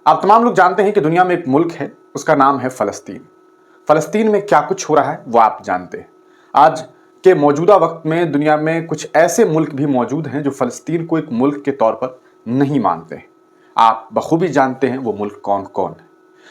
आप तमाम लोग जानते हैं कि दुनिया में एक मुल्क है, उसका नाम है फ़लस्तीन। फ़लस्तीन में क्या कुछ हो रहा है वो आप जानते हैं। आज के मौजूदा वक्त में दुनिया में कुछ ऐसे मुल्क भी मौजूद हैं जो फ़लस्तीन को एक मुल्क के तौर पर नहीं मानते हैं। आप बखूबी जानते हैं वो मुल्क कौन कौन है।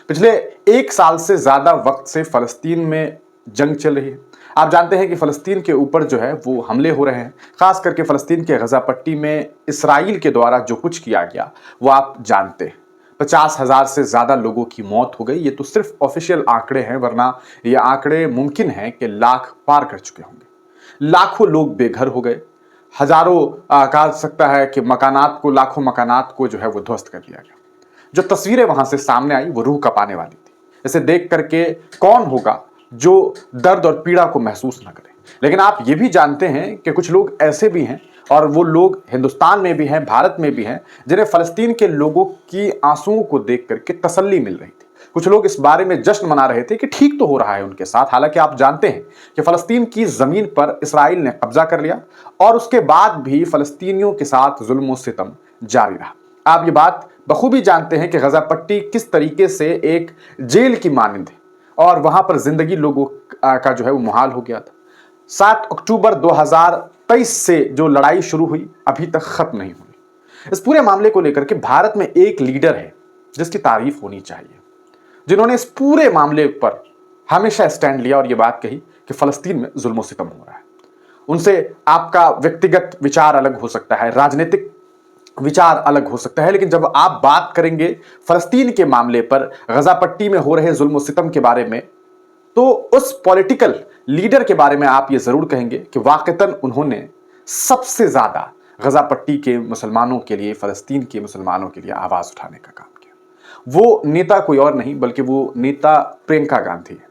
पिछले 1 साल से ज़्यादा वक्त से फ़लस्तीन में जंग चल रही है। आप जानते हैं कि फ़लस्तीन के ऊपर जो है वो हमले हो रहे हैं, ख़ास करके फ़लस्तीन के गज़ा पट्टी में इसराइल के द्वारा जो कुछ किया गया वो आप जानते हैं। 50,000 से ज़्यादा लोगों की मौत हो गई। ये तो सिर्फ ऑफिशियल आंकड़े हैं, वरना ये आंकड़े मुमकिन है कि लाख पार कर चुके होंगे। लाखों लोग बेघर हो गए। हजारों कहा सकता है कि लाखों मकानात को जो है वो ध्वस्त कर दिया गया। जो तस्वीरें वहां से सामने आई वो रूह कपाने वाली थी। इसे देख करके कौन होगा जो दर्द और पीड़ा को महसूस न करे। लेकिन आप ये भी जानते हैं कि कुछ लोग ऐसे भी हैं, और वो लोग हिंदुस्तान में भी हैं, भारत में भी हैं, जिन्हें फ़लस्तीन के लोगों की आंसुओं को देख करके तसल्ली मिल रही थी। कुछ लोग इस बारे में जश्न मना रहे थे कि ठीक तो हो रहा है उनके साथ। हालांकि आप जानते हैं कि फ़लस्तीन की ज़मीन पर इसराइल ने कब्जा कर लिया और उसके बाद भी फ़लस्तीनियों के साथ जुल्म और सितम जारी रहा। आप ये बात बखूबी जानते हैं कि गजा पट्टी किस तरीके से एक जेल की मानंद है और वहां पर जिंदगी लोगों का जो है वो मुहाल हो गया था। 7 अक्टूबर 2023 से जो लड़ाई शुरू हुई अभी तक खत्म नहीं हुई। इस पूरे मामले को लेकर के भारत में एक लीडर है जिसकी तारीफ होनी चाहिए, जिन्होंने इस पूरे मामले पर हमेशा स्टैंड लिया और यह बात कही कि फलस्तीन में जुल्म सितम हो रहा है। उनसे आपका व्यक्तिगत विचार अलग हो सकता है, राजनीतिक विचार अलग हो सकता है, लेकिन जब आप बात करेंगे फलस्तीन के मामले पर, गजा पट्टी में हो रहे जुल्म सितम के बारे में, तो उस पॉलिटिकल लीडर के बारे में आप ये जरूर कहेंगे कि वाकईतन उन्होंने सबसे ज्यादा गजा पट्टी के मुसलमानों के लिए, फलस्तीन के मुसलमानों के लिए आवाज उठाने का काम किया। वो नेता कोई और नहीं बल्कि वो नेता प्रियंका गांधी है।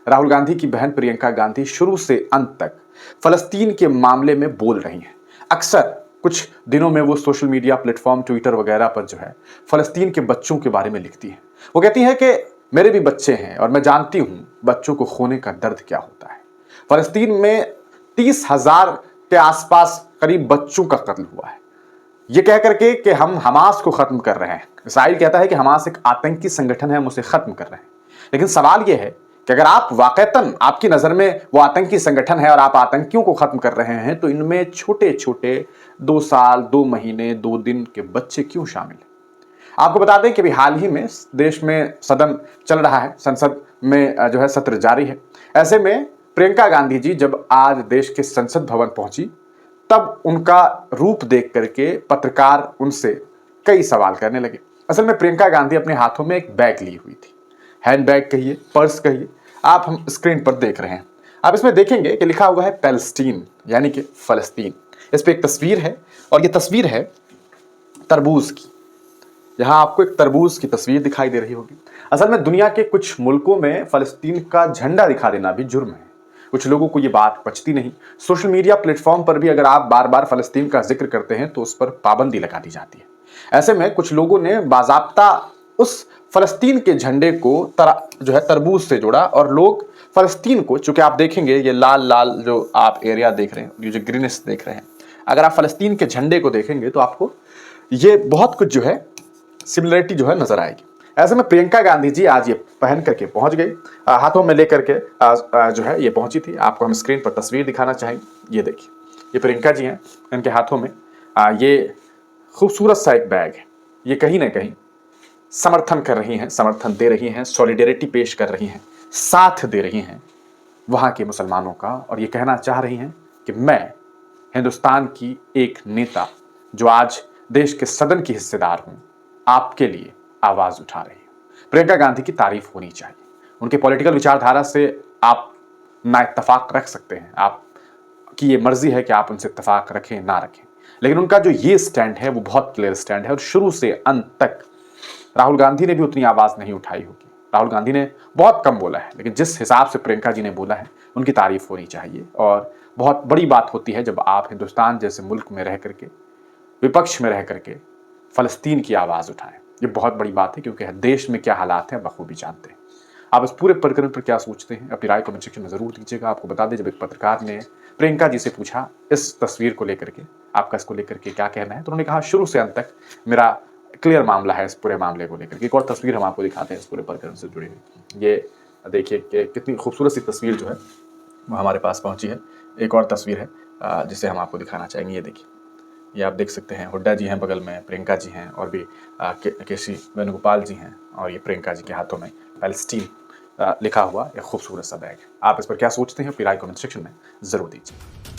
राहुल गांधी की बहन प्रियंका गांधी शुरू से अंत तक फलस्तीन के मामले में बोल रही हैं। अक्सर कुछ दिनों में वो सोशल मीडिया प्लेटफॉर्म, ट्विटर वगैरह पर जो है फलस्तीन के बच्चों के बारे में लिखती हैं। वो कहती हैं कि मेरे भी बच्चे हैं और मैं जानती हूं बच्चों को खोने का दर्द क्या होता है। फलस्तीन में 30,000 के आसपास करीब बच्चों का कत्ल हुआ है। ये कह करके कि हम हमास को खत्म कर रहे हैं। इसराइल कहता है कि हमास एक आतंकी संगठन है, हम उसे खत्म कर रहे हैं। लेकिन सवाल यह है कि अगर आप वाकईतन, आपकी नजर में वो आतंकी संगठन है और आप आतंकियों को खत्म कर रहे हैं, तो इनमें छोटे छोटे 2 साल, 2 महीने, 2 दिन के बच्चे क्यों शामिल हैं? आपको बता दें कि अभी हाल ही में देश में सदन चल रहा है, संसद में जो है सत्र जारी है। ऐसे में प्रियंका गांधी जी जब आज देश के संसद भवन पहुंची, तब उनका रूप देख करके पत्रकार उनसे कई सवाल करने लगे। असल में प्रियंका गांधी अपने हाथों में एक बैग ली हुई थी, हैंड बैग कहिए, पर्स कहिए, आप हम स्क्रीन पर देख रहे हैं। आप इसमें देखेंगे कि लिखा हुआ है पैलेस्टीन, यानी कि फलस्तीन। इस पे एक तस्वीर है और ये तस्वीर है तरबूज की। यहां आपको एक तरबूज की तस्वीर दिखाई दे रही होगी। असल में दुनिया के कुछ मुल्कों में फलस्तीन का झंडा दिखा देना भी जुर्म है। कुछ लोगों को ये बात पचती नहीं। सोशल मीडिया प्लेटफॉर्म पर भी अगर आप बार बार फलस्तीन का जिक्र करते हैं तो उस पर पाबंदी लगा दी जाती है। ऐसे में कुछ लोगों ने बाज़ाब्ता उस फलस्तीन के झंडे को जो है तरबूज से जोड़ा और लोग फलस्तीन को, चूंकि आप देखेंगे ये लाल लाल जो आप एरिया देख रहे हैं, ये जो ग्रीनिश देख रहे हैं, अगर आप फलस्तीन के झंडे को देखेंगे तो आपको ये बहुत कुछ जो है सिमिलरिटी जो है नजर आएगी। ऐसे में प्रियंका गांधी जी आज ये पहन करके पहुंच गई, हाथों में लेकर के जो है ये पहुंची थी। आपको हम स्क्रीन पर तस्वीर दिखाना चाहेंगे। ये देखिए, ये प्रियंका जी हैं, इनके हाथों में ये खूबसूरत सा एक बैग है। ये कहीं ना कहीं समर्थन कर रही हैं, समर्थन दे रही हैं, सॉलिडेरिटी पेश कर रही हैं, साथ दे रही हैं वहां के मुसलमानों का, और ये कहना चाह रही हैं कि मैं हिंदुस्तान की एक नेता जो आज देश के सदन की हिस्सेदार हूं, आपके लिए आवाज उठा रही हूं। प्रियंका गांधी की तारीफ होनी चाहिए। उनके पॉलिटिकल विचारधारा से आप ना इत्तेफाक रख सकते हैं, आपकी ये मर्जी है कि आप उनसे इत्तेफाक रखें ना रखें, लेकिन उनका जो ये स्टैंड है वो बहुत क्लियर स्टैंड है और शुरू से अंत तक राहुल गांधी ने भी उतनी आवाज नहीं उठाई होगी। राहुल गांधी ने बहुत कम बोला है, लेकिन जिस हिसाब से प्रियंका जी ने बोला है उनकी तारीफ होनी चाहिए। और बहुत बड़ी बात होती है जब आप हिंदुस्तान जैसे मुल्क में रह करके, विपक्ष में रह करके फलस्तीन की आवाज उठाएं। ये बहुत बड़ी बात है, क्योंकि देश में क्या हालात हैं बखूबी जानते हैं। आप इस पूरे प्रकरण पर क्या सोचते हैं, अपनी राय कमेंट सेक्शन में जरूर दीजिएगा। आपको बता दें, जब एक पत्रकार ने प्रियंका जी से पूछा इस तस्वीर को लेकर के, आपका इसको लेकर के क्या कहना है, तो उन्होंने कहा शुरू से अंत तक मेरा क्लियर मामला है इस पूरे मामले को लेकर। एक और तस्वीर हम आपको दिखाते हैं इस पूरे प्रकरण से जुड़ी हुई। ये देखिए कि कितनी खूबसूरत सी तस्वीर जो है वो हमारे पास पहुंची है। एक और तस्वीर है जिसे हम आपको दिखाना चाहेंगे। ये देखिए, ये आप देख सकते हैं, हुड्डा जी हैं बगल में, प्रियंका जी हैं और भी केसी वेणुगोपाल जी हैं, और ये प्रियंका जी के हाथों में पैलेस्टीन लिखा हुआ एक खूबसूरत सा बैग है। आप इस पर क्या सोचते हैं? अपनी राय कमेंट सेक्शन में ज़रूर दीजिए।